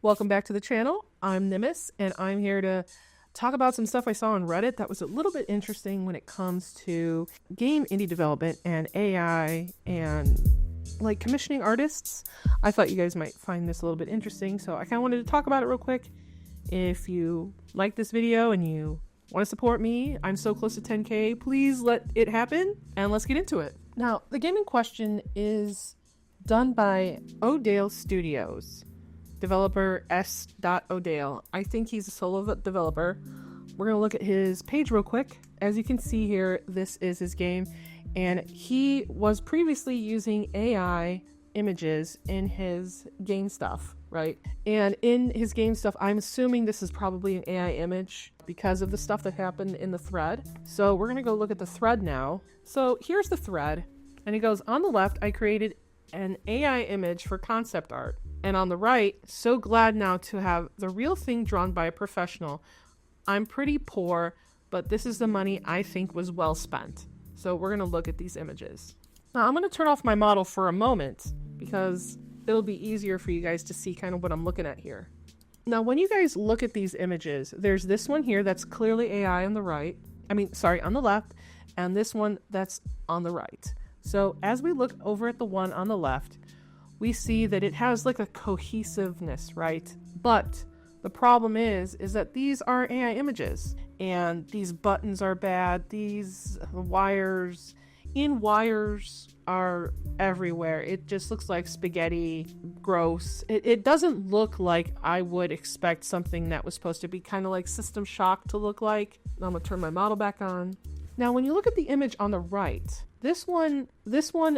Welcome back to the channel. I'm Nimis, and I'm here to talk about some stuff I saw on Reddit that was a little bit interesting when it comes to game indie development and AI and like commissioning artists. I thought you guys might find this a little bit interesting, so I kind of wanted to talk about it real quick. If you like this video and you want to support me, I'm so close to 10K, please let it happen, and let's get into it. Now, the game in question is done by O'Dale Studios. Developer S. O'Dale. I think he's a solo developer. We're going to look at his page real quick. As you can see here, this is his game. And he was previously using AI images in his game stuff, right? And in his game stuff, I'm assuming this is probably an AI image because of the stuff that happened in the thread. So we're going to go look at the thread now. So here's the thread. And it goes, on the left, I created an AI image for concept art. And on the right, so glad now to have the real thing drawn by a professional. I'm pretty poor, but this is the money I think was well spent. So we're going to look at these images. Now I'm going to turn off my model for a moment because it'll be easier for you guys to see kind of what I'm looking at here. Now when you guys look at these images, there's this one here that's clearly AI on the right. on the left, and this one that's on the right. So as we look over at the one on the left, we see that it has like a cohesiveness, right? But the problem is that these are AI images and these buttons are bad. These wires are everywhere. It just looks like spaghetti, gross. It doesn't look like I would expect something that was supposed to be kind of like System Shock to look like. Now I'm gonna turn my model back on. Now when you look at the image on the right, this one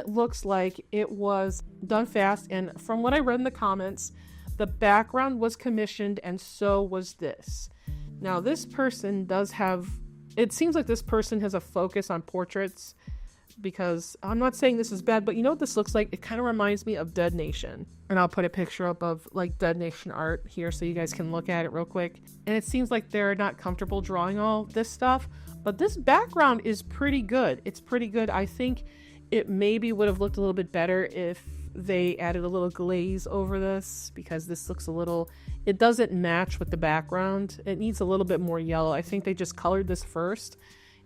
looks like it was done fast, and from what I read in the comments, the background was commissioned and so was this. Now this person it seems like this person has a focus on portraits, because I'm not saying this is bad, but you know what this looks like? It kind of reminds me of Dead Nation. And I'll put a picture up of like Dead Nation art here so you guys can look at it real quick. And it seems like they're not comfortable drawing all this stuff, but this background is pretty good. It's pretty good. I think it maybe would have looked a little bit better if they added a little glaze over this, because this looks it doesn't match with the background. It needs a little bit more yellow. I think they just colored this first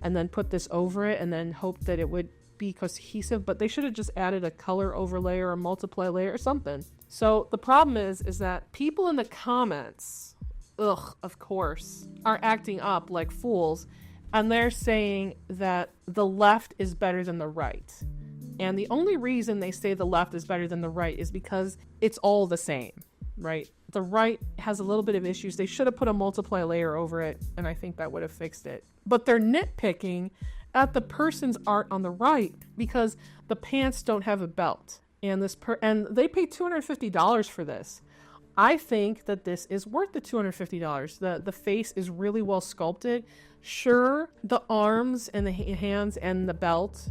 and then put this over it and then hoped that it would be cohesive, but they should have just added a color overlay or a multiply layer or something. So the problem is that people in the comments, of course, are acting up like fools, and they're saying that the left is better than the right. And the only reason they say the left is better than the right is because it's all the same, right? The right has a little bit of issues. They should have put a multiply layer over it, and I think that would have fixed it. But they're nitpicking at the person's art on the right because the pants don't have a belt. And they paid $250 for this. I think that this is worth the $250. The face is really well sculpted. Sure, the arms and the hands and the belt,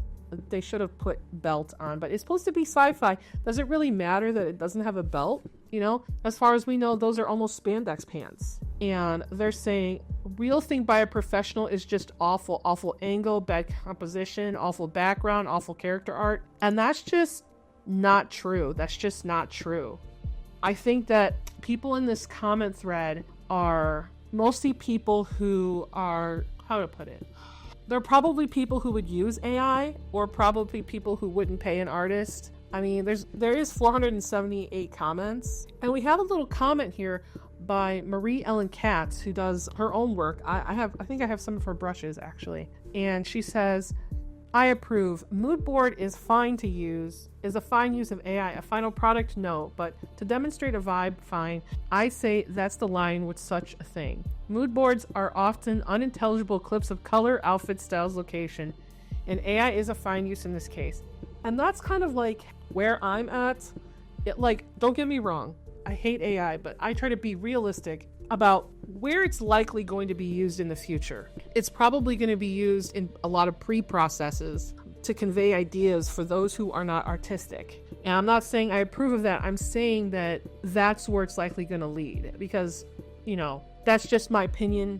they should have put belt on, but it's supposed to be sci-fi. Does it really matter that it doesn't have a belt? You know, as far as we know, those are almost spandex pants. And they're saying real thing by a professional is just awful angle, bad composition, awful background, awful character art. And that's just not true. That's just not true. I think that people in this comment thread are mostly people who are, how to put it? They're probably people who would use AI, or probably people who wouldn't pay an artist. I mean, there is 478 comments, and we have a little comment here by Marie Ellen Katz, who does her own work. I think I have some of her brushes actually, and she says, I approve. Mood board is a fine use of AI. A final product, no, but to demonstrate a vibe, fine. I say that's the line with such a thing. Mood boards are often unintelligible clips of color, outfit, styles, location, and AI is a fine use in this case. And that's kind of like where I'm at. Don't get me wrong, I hate AI, but I try to be realistic about where it's likely going to be used in the future. It's probably going to be used in a lot of pre-processes to convey ideas for those who are not artistic. And I'm not saying I approve of that. I'm saying that that's where it's likely going to lead, because, you know, that's just my opinion.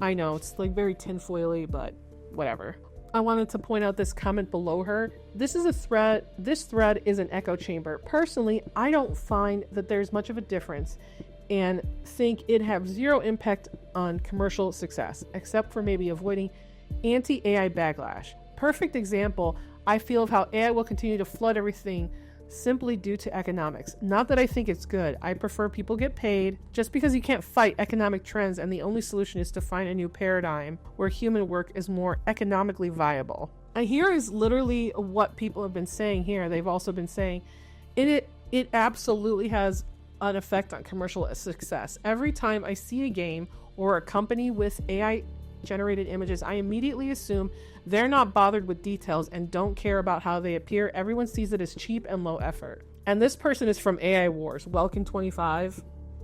I know it's like very tinfoily, but whatever. I wanted to point out this comment below her. This is a thread. This thread is an echo chamber. Personally, I don't find that there's much of a difference and think it'd have zero impact on commercial success, except for maybe avoiding anti-AI backlash. Perfect example, I feel, of how AI will continue to flood everything simply due to economics. Not that I think it's good. I prefer people get paid, just because you can't fight economic trends and the only solution is to find a new paradigm where human work is more economically viable. And here is literally what people have been saying here. They've also been saying it absolutely has an effect on commercial success. Every time I see a game or a company with AI generated images, I immediately assume they're not bothered with details and don't care about how they appear. Everyone sees it as cheap and low effort. And this person is from AI Wars, Welkin25.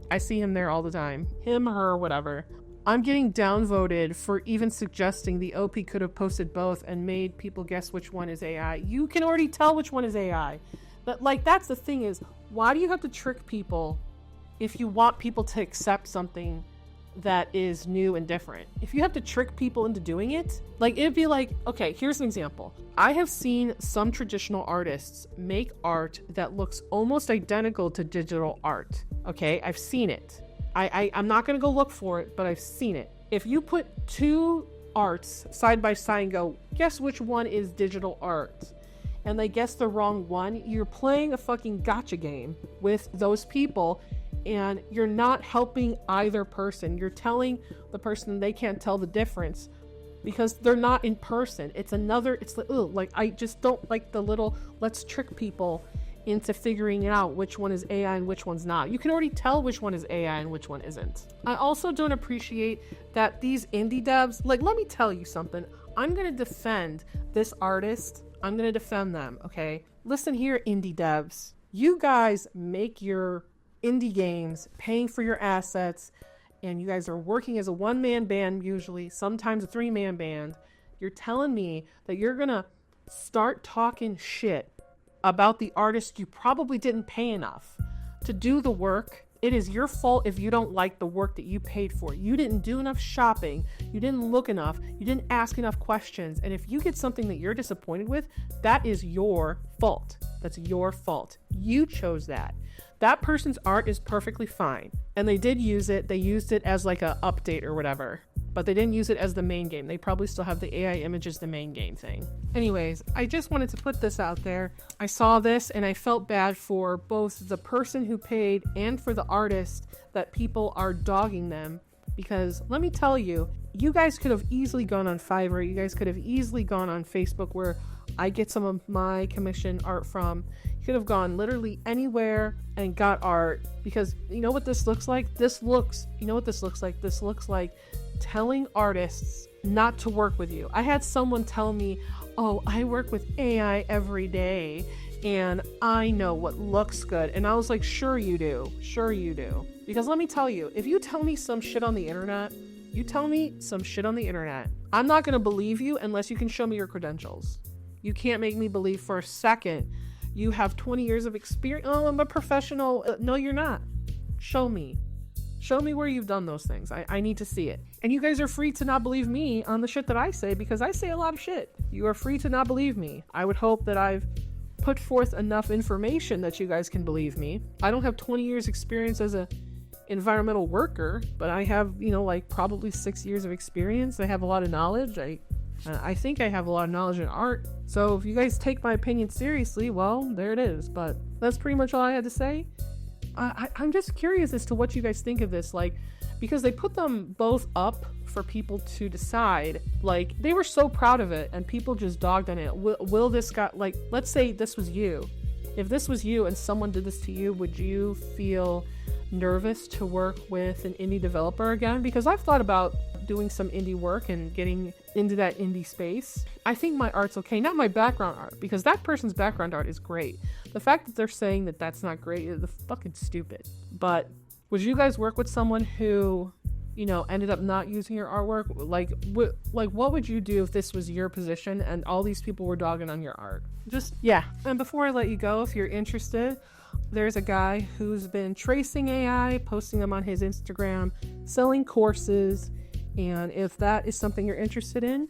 I see him there all the time. Him, her, whatever. I'm getting downvoted for even suggesting the OP could have posted both and made people guess which one is AI. You can already tell which one is AI. But like, that's the thing, is why do you have to trick people if you want people to accept something that is new and different? If you have to trick people into doing it, like, it'd be like, okay, here's an example. I have seen some traditional artists make art that looks almost identical to digital art. Okay, I've seen it. I'm not gonna go look for it, but I've seen it. If you put two arts side by side and go, guess which one is digital art, and they guess the wrong one, you're playing a fucking gotcha game with those people, and you're not helping either person. You're telling the person they can't tell the difference because they're not in person. It's like, I just don't like the little, let's trick people into figuring out which one is AI and which one's not. You can already tell which one is AI and which one isn't. I also don't appreciate that these indie devs, like, let me tell you something. I'm gonna defend this artist. I'm gonna defend them, okay? Listen here, indie devs. You guys make your indie games, paying for your assets, and you guys are working as a one-man band, usually, sometimes a three-man band. You're telling me that you're gonna start talking shit about the artist you probably didn't pay enough to do the work. It is your fault if you don't like the work that you paid for. You didn't do enough shopping. You didn't look enough. You didn't ask enough questions. And if you get something that you're disappointed with, that is your fault. That's your fault. You chose that. That person's art is perfectly fine. And they did use it. They used it as like a update or whatever. But they didn't use it as the main game. They probably still have the AI image as the main game thing. Anyways, I just wanted to put this out there. I saw this and I felt bad for both the person who paid and for the artist that people are dogging them. Because let me tell you, you guys could have easily gone on Fiverr. You guys could have easily gone on Facebook, where I get some of my commission art from. You could have gone literally anywhere and got art, because you know what this looks like? You know what this looks like? This looks like telling artists not to work with you. I had someone tell me, oh, I work with AI every day and I know what looks good. And I was like, sure you do. Sure you do. Because let me tell you, if you tell me some shit on the internet, I'm not going to believe you unless you can show me your credentials. You can't make me believe for a second you have 20 years of experience. Oh, I'm a professional. No, you're not. Show me. Show me where you've done those things. I need to see it. And you guys are free to not believe me on the shit that I say, because I say a lot of shit. You are free to not believe me. I would hope that I've put forth enough information that you guys can believe me. I don't have 20 years experience as a environmental worker, but I have, like probably 6 years of experience. I have a lot of knowledge. I think I have a lot of knowledge in art. So if you guys take my opinion seriously, well, there it is. But that's pretty much all I had to say. I'm just curious as to what you guys think of this, like, because they put them both up for people to decide. Like, they were so proud of it and people just dogged on it. Will this guy, like, let's say this was you. If this was you and someone did this to you, would you feel nervous to work with an indie developer again? Because I've thought about doing some indie work and getting into that indie space. I think my art's okay, not my background art, because that person's background art is great. The fact that they're saying that that's not great is fucking stupid. But would you guys work with someone who, ended up not using your artwork? Like what would you do if this was your position and all these people were dogging on your art? Yeah. And before I let you go, if you're interested, there's a guy who's been tracing AI, posting them on his Instagram, selling courses. And if that is something you're interested in,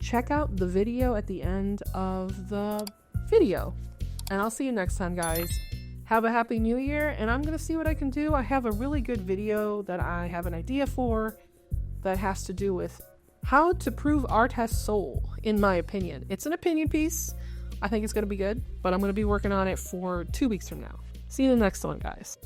check out the video at the end of the video. And I'll see you next time, guys. Have a happy new year, and I'm gonna see what I can do. I have a really good video that I have an idea for that has to do with how to prove art has soul, in my opinion. It's an opinion piece. I think it's gonna be good, but I'm gonna be working on it for 2 weeks from now. See you in the next one, guys.